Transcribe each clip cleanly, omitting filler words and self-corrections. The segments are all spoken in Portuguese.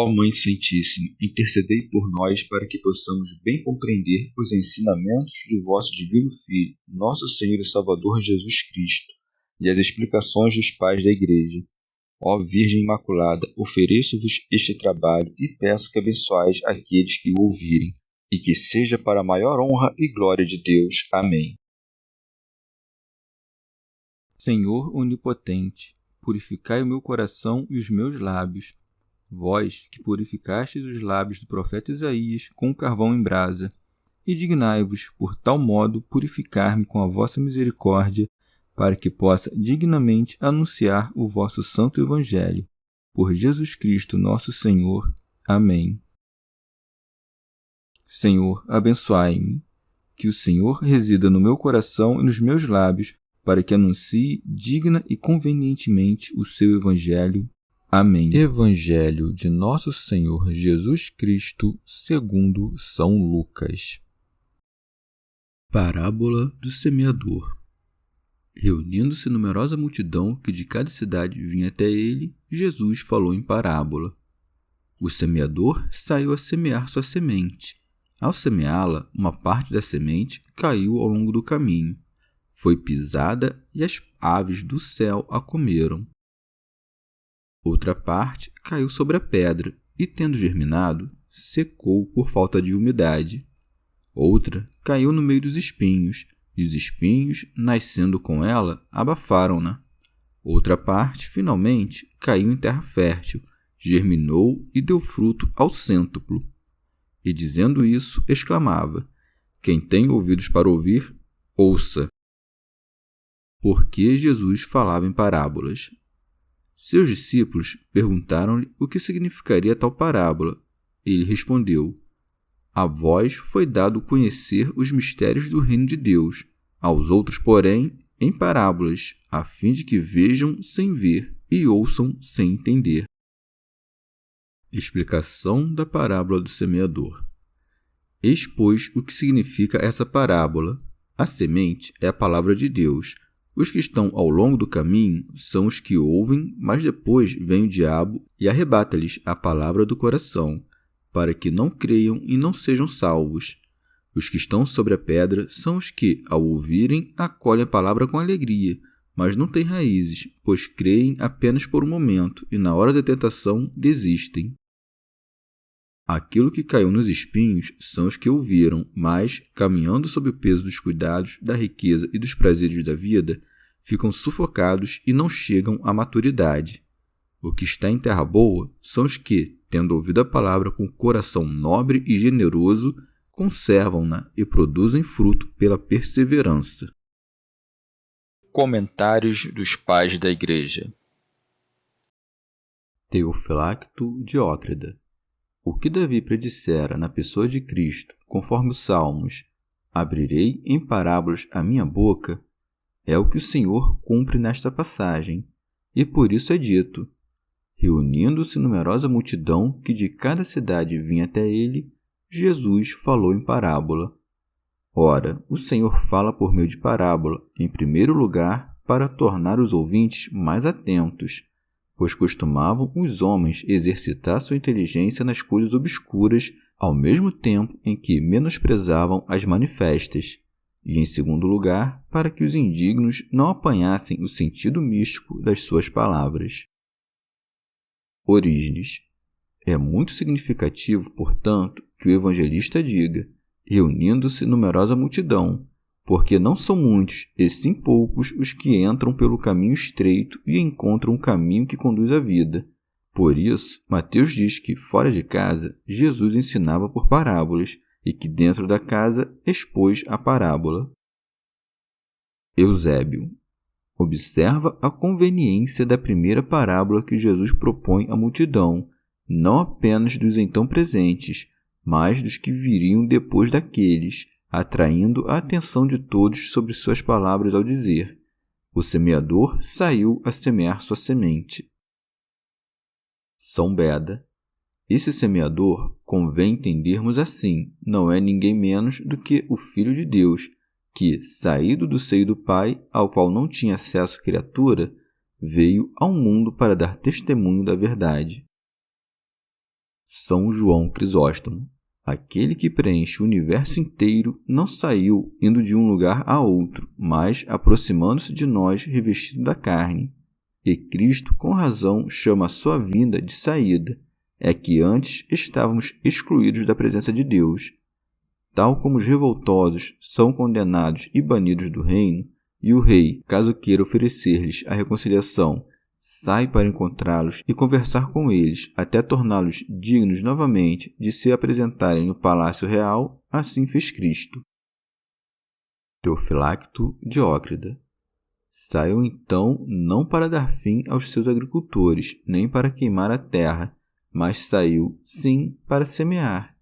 Ó Mãe Santíssima, intercedei por nós para que possamos bem compreender os ensinamentos de vosso Divino Filho, nosso Senhor e Salvador Jesus Cristo, e as explicações dos pais da Igreja. Ó Virgem Imaculada, ofereço-vos este trabalho e peço que abençoeis aqueles que o ouvirem, e que seja para a maior honra e glória de Deus. Amém. Senhor onipotente, purificai o meu coração e os meus lábios. Vós, que purificastes os lábios do profeta Isaías com o carvão em brasa, e dignai-vos, por tal modo, purificar-me com a vossa misericórdia, para que possa dignamente anunciar o vosso santo Evangelho. Por Jesus Cristo, nosso Senhor. Amém. Senhor, abençoai-me. Que o Senhor resida no meu coração e nos meus lábios, para que anuncie digna e convenientemente o seu Evangelho. Amém. Evangelho de Nosso Senhor Jesus Cristo, segundo São Lucas. Parábola do semeador. Reunindo-se numerosa multidão que de cada cidade vinha até ele, Jesus falou em parábola. O semeador saiu a semear sua semente. Ao semeá-la, uma parte da semente caiu ao longo do caminho. Foi pisada e as aves do céu a comeram. Outra parte caiu sobre a pedra e, tendo germinado, secou por falta de umidade. Outra caiu no meio dos espinhos, e os espinhos, nascendo com ela, abafaram-na. Outra parte, finalmente, caiu em terra fértil, germinou e deu fruto ao cêntuplo. E, dizendo isso, exclamava: Quem tem ouvidos para ouvir, ouça. Porque Jesus falava em parábolas. Seus discípulos perguntaram-lhe o que significaria tal parábola. Ele respondeu: A vós foi dado conhecer os mistérios do reino de Deus, aos outros, porém, em parábolas, a fim de que vejam sem ver e ouçam sem entender. Explicação da parábola do semeador. Eis, pois, o que significa essa parábola. A semente é a palavra de Deus. Os que estão ao longo do caminho são os que ouvem, mas depois vem o diabo e arrebata-lhes a palavra do coração, para que não creiam e não sejam salvos. Os que estão sobre a pedra são os que, ao ouvirem, acolhem a palavra com alegria, mas não têm raízes, pois creem apenas por um momento e, na hora da tentação, desistem. Aquilo que caiu nos espinhos são os que ouviram, mas, caminhando sob o peso dos cuidados, da riqueza e dos prazeres da vida, ficam sufocados e não chegam à maturidade. O que está em terra boa são os que, tendo ouvido a palavra com coração nobre e generoso, conservam-na e produzem fruto pela perseverança. Comentários dos Pais da Igreja. Teofilacto Diócrida. O que Davi predissera na pessoa de Cristo, conforme os Salmos, abrirei em parábolas a minha boca, é o que o Senhor cumpre nesta passagem, e por isso é dito: reunindo-se numerosa multidão que de cada cidade vinha até ele, Jesus falou em parábola. Ora, o Senhor fala por meio de parábola, em primeiro lugar, para tornar os ouvintes mais atentos, pois costumavam os homens exercitar sua inteligência nas coisas obscuras, ao mesmo tempo em que menosprezavam as manifestas, e, em segundo lugar, para que os indignos não apanhassem o sentido místico das suas palavras. Orígenes. É muito significativo, portanto, que o evangelista diga, reunindo-se numerosa multidão, porque não são muitos, e sim poucos, os que entram pelo caminho estreito e encontram o caminho que conduz à vida. Por isso, Mateus diz que, fora de casa, Jesus ensinava por parábolas, e que dentro da casa expôs a parábola. Eusébio. Observa a conveniência da primeira parábola que Jesus propõe à multidão, não apenas dos então presentes, mas dos que viriam depois daqueles, atraindo a atenção de todos sobre suas palavras ao dizer: o semeador saiu a semear sua semente. São Beda. Esse semeador, convém entendermos assim, não é ninguém menos do que o Filho de Deus, que, saído do seio do Pai, ao qual não tinha acesso criatura, veio ao mundo para dar testemunho da verdade. São João Crisóstomo. Aquele que preenche o universo inteiro não saiu indo de um lugar a outro, mas aproximando-se de nós revestido da carne. E Cristo, com razão, chama a sua vinda de saída. É que antes estávamos excluídos da presença de Deus. Tal como os revoltosos são condenados e banidos do reino, e o rei, caso queira oferecer-lhes a reconciliação, sai para encontrá-los e conversar com eles, até torná-los dignos novamente de se apresentarem no palácio real, assim fez Cristo. Teofilacto Diócrida. Saiu então não para dar fim aos seus agricultores, nem para queimar a terra, mas saiu, sim, para semear.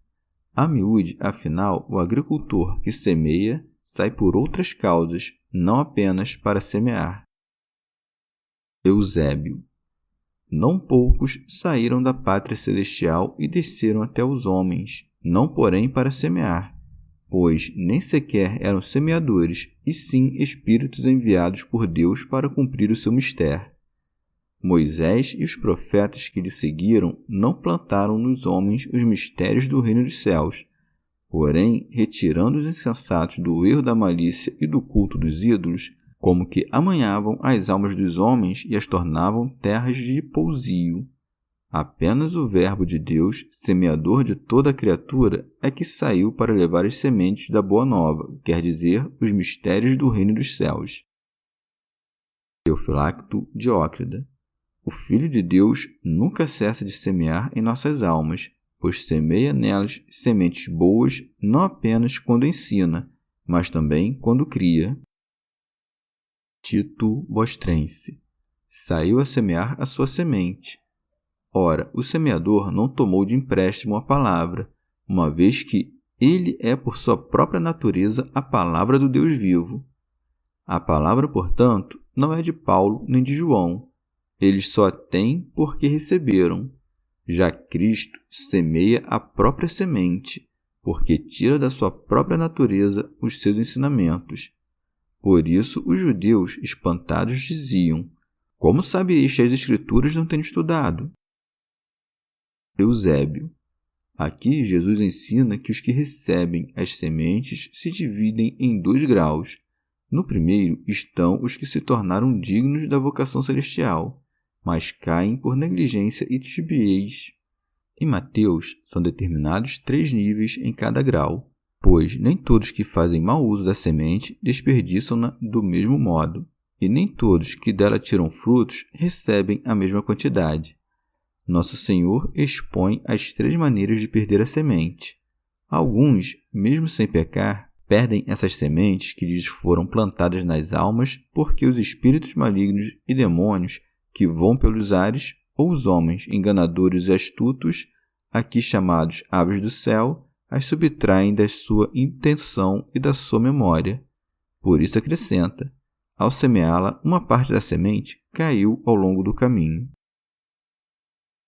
A miúde, afinal, o agricultor que semeia sai por outras causas, não apenas para semear. Eusébio. Não poucos saíram da pátria celestial e desceram até os homens, não porém para semear, pois nem sequer eram semeadores, e sim espíritos enviados por Deus para cumprir o seu mistério. Moisés e os profetas que lhe seguiram não plantaram nos homens os mistérios do reino dos céus, porém, retirando os insensatos do erro da malícia e do culto dos ídolos, como que amanhavam as almas dos homens e as tornavam terras de pousio. Apenas o Verbo de Deus, semeador de toda a criatura, é que saiu para levar as sementes da Boa Nova, quer dizer, os mistérios do reino dos céus. Teofilacto Diócrida. O Filho de Deus nunca cessa de semear em nossas almas, pois semeia nelas sementes boas não apenas quando ensina, mas também quando cria. Tito Bostrense. Saiu a semear a sua semente. Ora, o semeador não tomou de empréstimo a palavra, uma vez que ele é por sua própria natureza a palavra do Deus vivo. A palavra, portanto, não é de Paulo nem de João. Eles só a têm porque receberam. Já Cristo semeia a própria semente, porque tira da sua própria natureza os seus ensinamentos. Por isso os judeus, espantados, diziam: como sabeis que as Escrituras não têm estudado? Eusébio. Aqui Jesus ensina que os que recebem as sementes se dividem em 2 graus. No primeiro estão os que se tornaram dignos da vocação celestial, mas caem por negligência e tibiez. Em Mateus, são determinados 3 níveis em cada grau, pois nem todos que fazem mau uso da semente desperdiçam-na do mesmo modo, e nem todos que dela tiram frutos recebem a mesma quantidade. Nosso Senhor expõe as 3 maneiras de perder a semente. Alguns, mesmo sem pecar, perdem essas sementes que lhes foram plantadas nas almas porque os espíritos malignos e demônios que voam pelos ares, ou os homens enganadores e astutos, aqui chamados aves do céu, as subtraem da sua intenção e da sua memória. Por isso acrescenta: ao semeá-la, uma parte da semente caiu ao longo do caminho.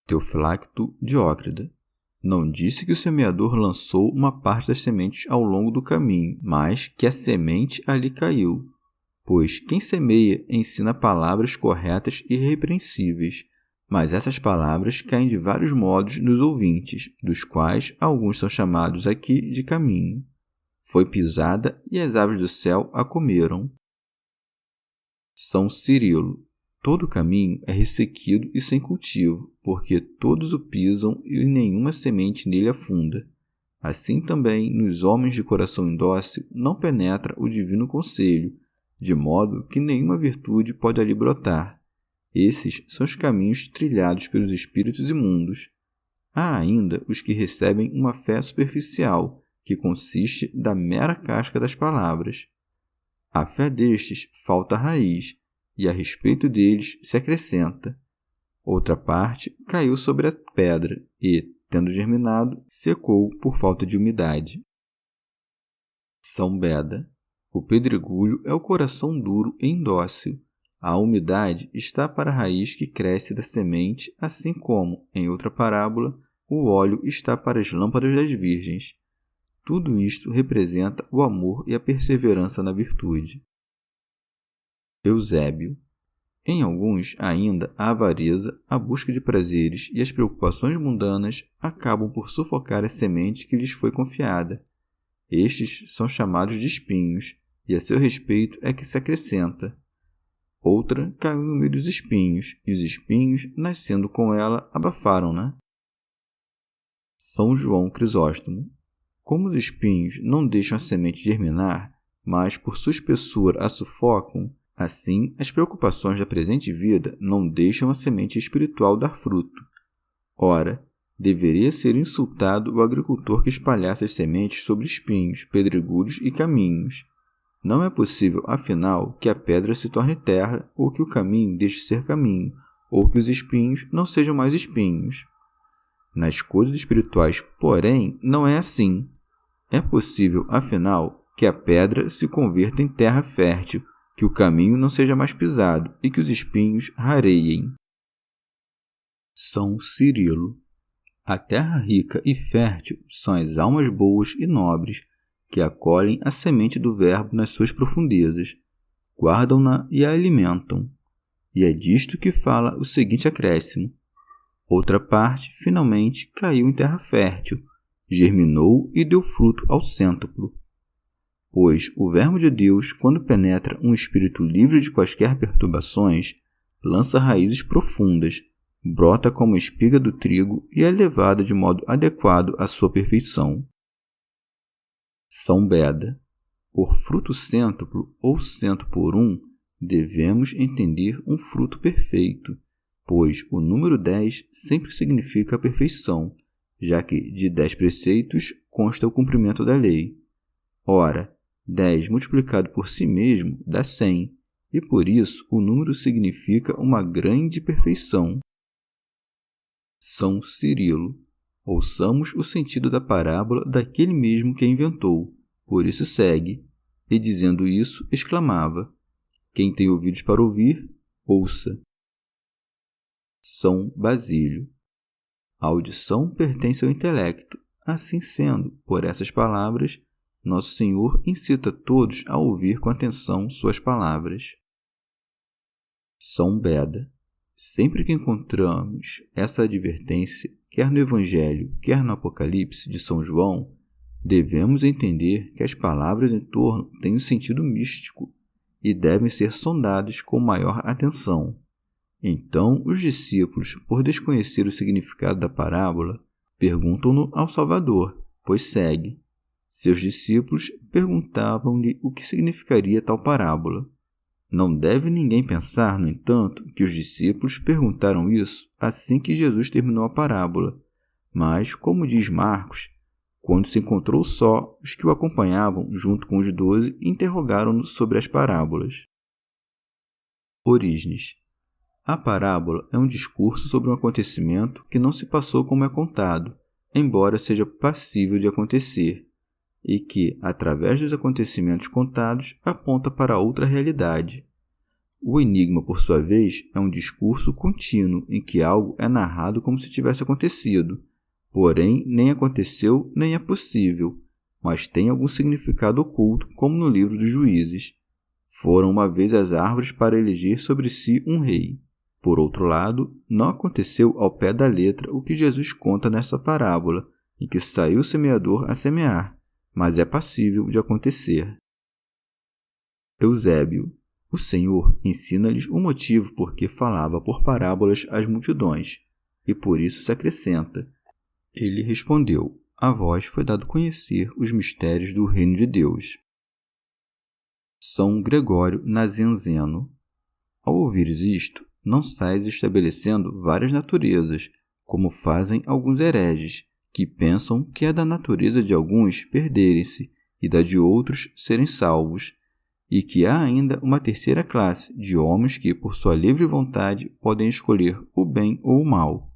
Teofilacto Diócrida. Não disse que o semeador lançou uma parte das sementes ao longo do caminho, mas que a semente ali caiu. Pois quem semeia ensina palavras corretas e irrepreensíveis, mas essas palavras caem de vários modos nos ouvintes, dos quais alguns são chamados aqui de caminho. Foi pisada e as aves do céu a comeram. São Cirilo. Todo caminho é ressequido e sem cultivo, porque todos o pisam e nenhuma semente nele afunda. Assim também, nos homens de coração indócil não penetra o divino conselho, de modo que nenhuma virtude pode ali brotar. Esses são os caminhos trilhados pelos espíritos imundos. Há ainda os que recebem uma fé superficial, que consiste da mera casca das palavras. À fé destes falta raiz, e a respeito deles se acrescenta: outra parte caiu sobre a pedra e, tendo germinado, secou por falta de umidade. São Beda. O pedregulho é o coração duro e indócil. A umidade está para a raiz que cresce da semente, assim como, em outra parábola, o óleo está para as lâmpadas das virgens. Tudo isto representa o amor e a perseverança na virtude. Eusébio. Em alguns, ainda, a avareza, a busca de prazeres e as preocupações mundanas acabam por sufocar a semente que lhes foi confiada. Estes são chamados de espinhos, e a seu respeito é que se acrescenta. Outra caiu no meio dos espinhos, e os espinhos, nascendo com ela, abafaram-na. São João Crisóstomo. Como os espinhos não deixam a semente germinar, mas por sua espessura a sufocam, assim as preocupações da presente vida não deixam a semente espiritual dar fruto. Ora, deveria ser insultado o agricultor que espalhasse as sementes sobre espinhos, pedregulhos e caminhos. Não é possível, afinal, que a pedra se torne terra, ou que o caminho deixe de ser caminho, ou que os espinhos não sejam mais espinhos. Nas coisas espirituais, porém, não é assim. É possível, afinal, que a pedra se converta em terra fértil, que o caminho não seja mais pisado e que os espinhos rareiem. São Cirilo. A terra rica e fértil são as almas boas e nobres, que acolhem a semente do Verbo nas suas profundezas, guardam-na e a alimentam. E é disto que fala o seguinte acréscimo. Outra parte, finalmente, caiu em terra fértil, germinou e deu fruto ao cêntuplo. Pois o Verbo de Deus, quando penetra um espírito livre de quaisquer perturbações, lança raízes profundas, brota como espiga do trigo e é levada de modo adequado à sua perfeição. São Beda. Por fruto cêntuplo ou 100 por 1, devemos entender um fruto perfeito, pois o número 10 sempre significa a perfeição, já que de 10 preceitos consta o cumprimento da lei. Ora, 10 multiplicado por si mesmo dá 100, e por isso o número significa uma grande perfeição. São Cirilo. Ouçamos o sentido da parábola daquele mesmo que a inventou. Por isso segue. E dizendo isso, exclamava: quem tem ouvidos para ouvir, ouça. São Basílio. A audição pertence ao intelecto. Assim sendo, por essas palavras, Nosso Senhor incita todos a ouvir com atenção suas palavras. São Beda. Sempre que encontramos essa advertência, quer no Evangelho, quer no Apocalipse de São João, devemos entender que as palavras em torno têm um sentido místico e devem ser sondadas com maior atenção. Então, os discípulos, por desconhecer o significado da parábola, perguntam-no ao Salvador, pois segue. Seus discípulos perguntavam-lhe o que significaria tal parábola. Não deve ninguém pensar, no entanto, que os discípulos perguntaram isso assim que Jesus terminou a parábola, mas, como diz Marcos, quando se encontrou só, os que o acompanhavam, junto com os 12, interrogaram-no sobre as parábolas. Orígenes. A parábola é um discurso sobre um acontecimento que não se passou como é contado, embora seja passível de acontecer, e que, através dos acontecimentos contados, aponta para outra realidade. O enigma, por sua vez, é um discurso contínuo em que algo é narrado como se tivesse acontecido, porém nem aconteceu nem é possível, mas tem algum significado oculto, como no livro dos Juízes. Foram uma vez as árvores para eleger sobre si um rei. Por outro lado, não aconteceu ao pé da letra o que Jesus conta nesta parábola, em que saiu o semeador a semear, mas é passível de acontecer. Eusébio. O Senhor ensina-lhes o motivo por que falava por parábolas às multidões, e por isso se acrescenta. Ele respondeu: a vós foi dado conhecer os mistérios do reino de Deus. São Gregório Nazianzeno. Ao ouvires isto, não sais estabelecendo várias naturezas, como fazem alguns hereges, que pensam que é da natureza de alguns perderem-se e da de outros serem salvos, e que há ainda uma terceira classe de homens que, por sua livre vontade, podem escolher o bem ou o mal.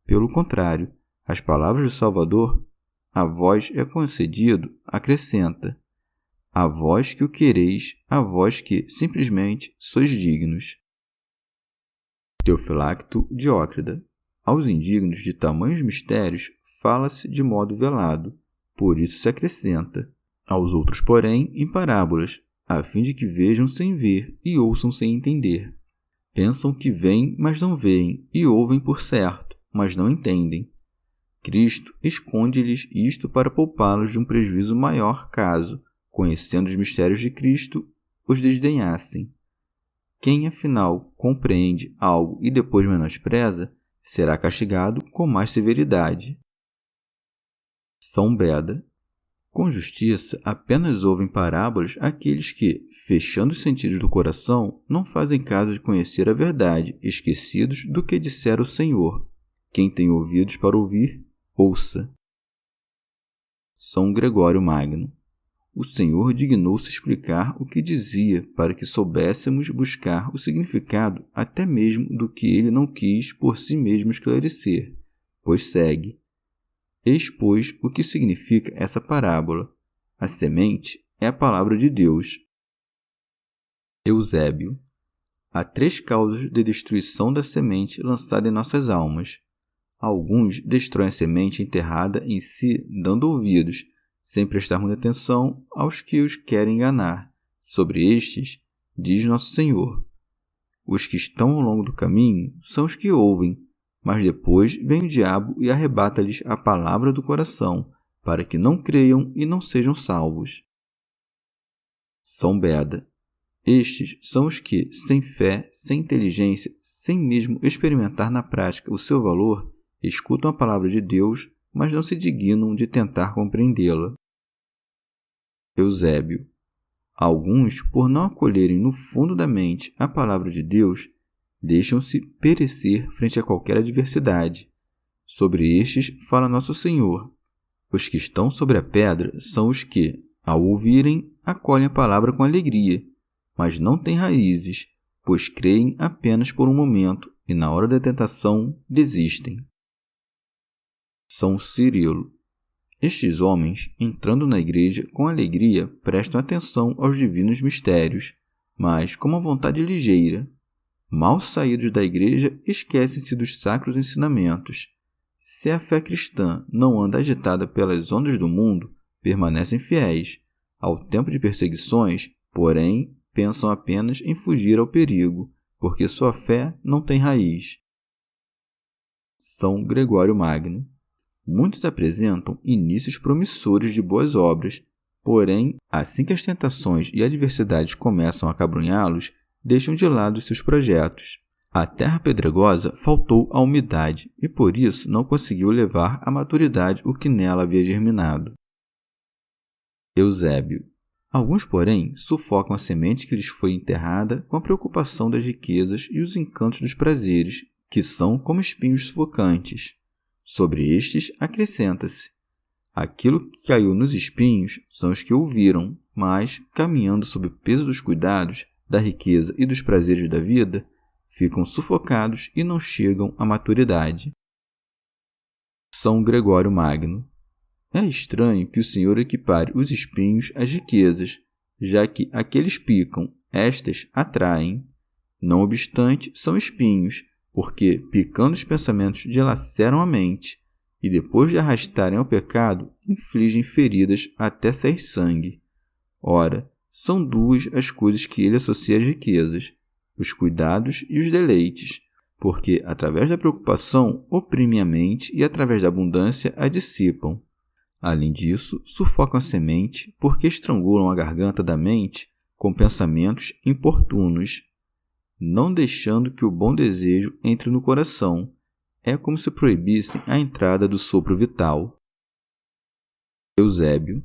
Pelo contrário, as palavras do Salvador, a vós é concedido, acrescenta: a vós que o quereis, a vós que, simplesmente, sois dignos. Teofilacto Diócrida. Aos indignos de tamanhos mistérios, fala-se de modo velado, por isso se acrescenta. Aos outros, porém, em parábolas, a fim de que vejam sem ver e ouçam sem entender. Pensam que veem, mas não veem, e ouvem por certo, mas não entendem. Cristo esconde-lhes isto para poupá-los de um prejuízo maior caso, conhecendo os mistérios de Cristo, os desdenhassem. Quem, afinal, compreende algo e depois menospreza, será castigado com mais severidade. São Beda. Com justiça, apenas ouvem parábolas aqueles que, fechando os sentidos do coração, não fazem caso de conhecer a verdade, esquecidos do que dissera o Senhor. Quem tem ouvidos para ouvir, ouça. São Gregório Magno. O Senhor dignou-se explicar o que dizia para que soubéssemos buscar o significado até mesmo do que ele não quis por si mesmo esclarecer, pois segue. Eis, pois, o que significa essa parábola. A semente é a palavra de Deus. Eusébio. Há 3 causas de destruição da semente lançada em nossas almas. Alguns destroem a semente enterrada em si, dando ouvidos, sem prestar muita atenção aos que os querem enganar. Sobre estes, diz Nosso Senhor: os que estão ao longo do caminho são os que ouvem, mas depois vem o diabo e arrebata-lhes a palavra do coração, para que não creiam e não sejam salvos. São Beda. Estes são os que, sem fé, sem inteligência, sem mesmo experimentar na prática o seu valor, escutam a palavra de Deus, mas não se dignam de tentar compreendê-la. Eusébio. Alguns, por não acolherem no fundo da mente a palavra de Deus, deixam-se perecer frente a qualquer adversidade. Sobre estes fala Nosso Senhor: os que estão sobre a pedra são os que, ao ouvirem, acolhem a palavra com alegria, mas não têm raízes, pois creem apenas por um momento e, na hora da tentação, desistem. São Cirilo. Estes homens, entrando na igreja com alegria, prestam atenção aos divinos mistérios, mas com uma vontade ligeira. Mal saídos da igreja, esquecem-se dos sacros ensinamentos. Se a fé cristã não anda agitada pelas ondas do mundo, permanecem fiéis. Ao tempo de perseguições, porém, pensam apenas em fugir ao perigo, porque sua fé não tem raiz. São Gregório Magno. Muitos apresentam inícios promissores de boas obras, porém, assim que as tentações e adversidades começam a acabrunhá-los, deixam de lado seus projetos. À terra pedregosa faltou a umidade e por isso não conseguiu levar à maturidade o que nela havia germinado. Eusébio. Alguns, porém, sufocam a semente que lhes foi enterrada com a preocupação das riquezas e os encantos dos prazeres, que são como espinhos sufocantes. Sobre estes acrescenta-se: aquilo que caiu nos espinhos são os que ouviram, mas, caminhando sob o peso dos cuidados, da riqueza e dos prazeres da vida, ficam sufocados e não chegam à maturidade. São Gregório Magno. É estranho que o Senhor equipare os espinhos às riquezas, já que aqueles picam, estas atraem. Não obstante, são espinhos, porque, picando os pensamentos, dilaceram a mente, e depois de arrastarem ao pecado, infligem feridas até sair sangue. Ora, são 2 as coisas que ele associa às riquezas: os cuidados e os deleites, porque, através da preocupação, oprimem a mente e, através da abundância, a dissipam. Além disso, sufocam a semente, porque estrangulam a garganta da mente com pensamentos importunos, não deixando que o bom desejo entre no coração. É como se proibissem a entrada do sopro vital. Eusébio.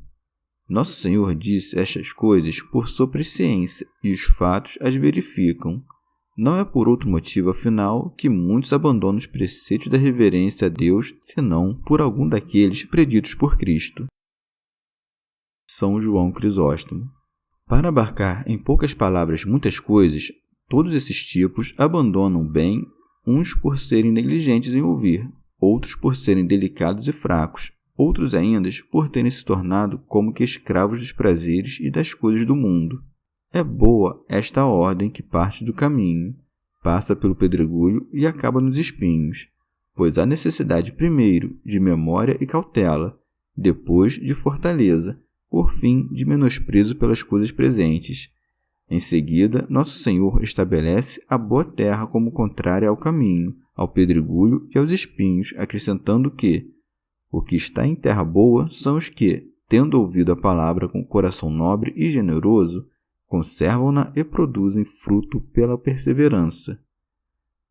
Nosso Senhor disse estas coisas por sua presciência, e os fatos as verificam. Não é por outro motivo, afinal, que muitos abandonam os preceitos da reverência a Deus, senão por algum daqueles preditos por Cristo. São João Crisóstomo. Para abarcar em poucas palavras muitas coisas, todos esses tipos abandonam bem, uns por serem negligentes em ouvir, outros por serem delicados e fracos, outros ainda por terem se tornado como que escravos dos prazeres e das coisas do mundo. É boa esta ordem que parte do caminho, passa pelo pedregulho e acaba nos espinhos, pois há necessidade primeiro de memória e cautela, depois de fortaleza, por fim de menosprezo pelas coisas presentes. Em seguida, Nosso Senhor estabelece a boa terra como contrária ao caminho, ao pedregulho e aos espinhos, acrescentando que o que está em terra boa são os que, tendo ouvido a palavra com coração nobre e generoso, conservam-na e produzem fruto pela perseverança.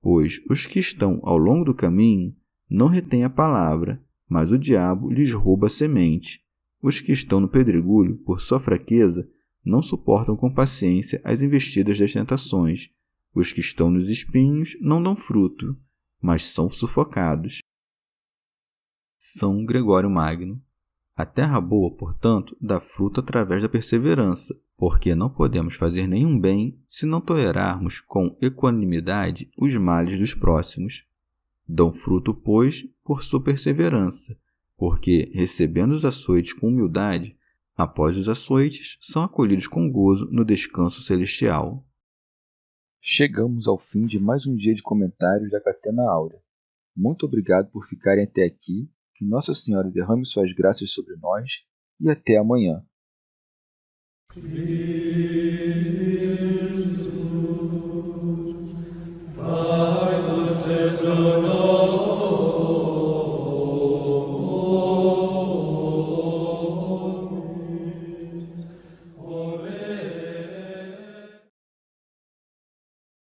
Pois os que estão ao longo do caminho não retêm a palavra, mas o diabo lhes rouba a semente. Os que estão no pedregulho, por sua fraqueza, não suportam com paciência as investidas das tentações. Os que estão nos espinhos não dão fruto, mas são sufocados. São Gregório Magno. A terra boa, portanto, dá fruto através da perseverança, porque não podemos fazer nenhum bem se não tolerarmos com equanimidade os males dos próximos. Dão fruto, pois, por sua perseverança, porque, recebendo os açoites com humildade, após os açoites, são acolhidos com gozo no descanso celestial. Chegamos ao fim de mais um dia de comentários da Catena Áurea. Muito obrigado por ficarem até aqui, que Nossa Senhora derrame suas graças sobre nós e até amanhã.